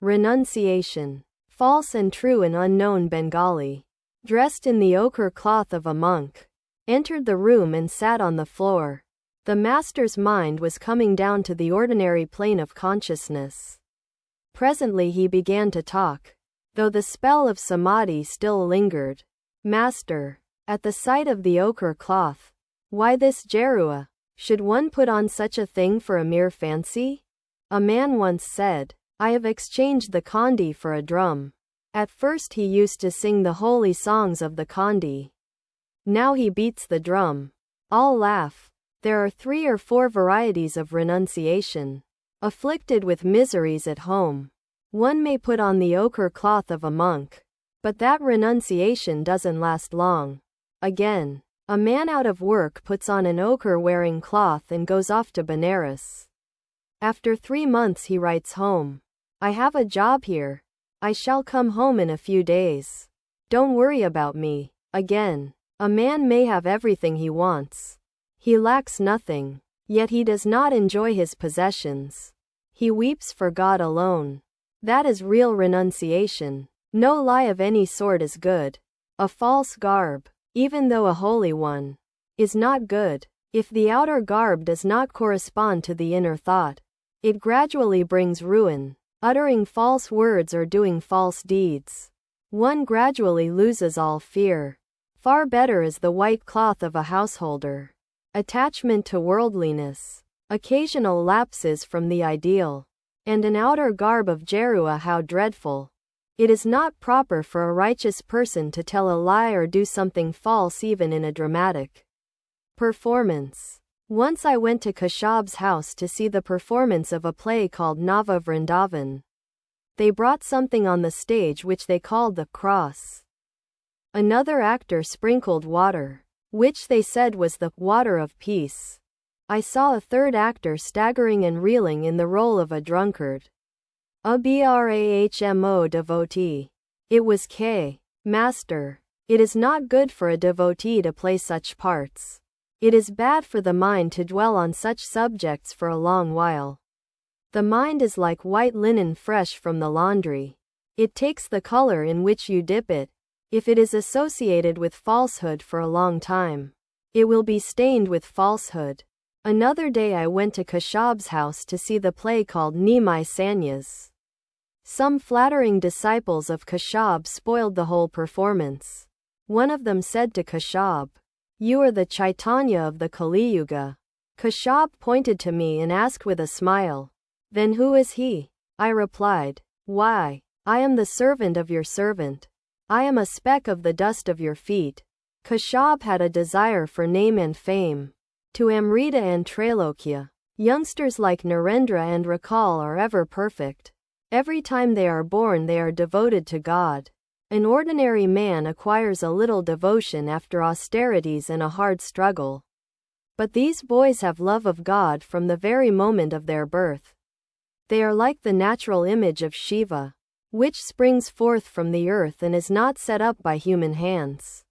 Renunciation. False and true. An unknown Bengali, dressed in the ochre cloth of a monk, entered the room and sat on the floor. The master's mind was coming down to the ordinary plane of consciousness. Presently he began to talk, though the spell of samadhi still lingered. Master, at the sight of the ochre cloth, why this gerua? Should one put on such a thing for a mere fancy? A man once said, I have exchanged the Kandi for a drum. At first he used to sing the holy songs of the Kandi. Now he beats the drum. All laugh. There are 3 or 4 varieties of renunciation. Afflicted with miseries at home, one may put on the ochre cloth of a monk, but that renunciation doesn't last long. Again, a man out of work puts on an ochre-wearing cloth and goes off to Benares. After 3 months he writes home, I have a job here. I shall come home in a few days. Don't worry about me. Again, a man may have everything he wants. He lacks nothing, yet he does not enjoy his possessions. He weeps for God alone. That is real renunciation. No lie of any sort is good. A false garb, even though a holy one, is not good. If the outer garb does not correspond to the inner thought, it gradually brings ruin. Uttering false words or doing false deeds, one gradually loses all fear. Far better is the white cloth of a householder. Attachment to worldliness, occasional lapses from the ideal, and an outer garb of gerua. How dreadful! It is not proper for a righteous person to tell a lie or do something false even in a dramatic performance. Once I went to Kashab's house to see the performance of a play called Nava Vrindavan. They brought something on the stage which they called the cross. Another actor sprinkled water, which they said was the water of peace. I saw a third actor staggering and reeling in the role of a drunkard. A Brahmo devotee. It was K. Master. It is not good for a devotee to play such parts. It is bad for the mind to dwell on such subjects for a long while. The mind is like white linen fresh from the laundry. It takes the color in which you dip it. If it is associated with falsehood for a long time, it will be stained with falsehood. Another day I went to Kashab's house to see the play called Nimai Sanyas. Some flattering disciples of Kashab spoiled the whole performance. One of them said to Kashab, You are the Chaitanya of the Kali Yuga. Kashab pointed to me and asked with a smile, Then who is he? I replied, Why, I am the servant of your servant. I am a speck of the dust of your feet. Kashab had a desire for name and fame. To Amrita and Trailokya, youngsters like Narendra and Rakal are ever perfect. Every time they are born they are devoted to God. An ordinary man acquires a little devotion after austerities and a hard struggle. But these boys have love of God from the very moment of their birth. They are like the natural image of Shiva, which springs forth from the earth and is not set up by human hands.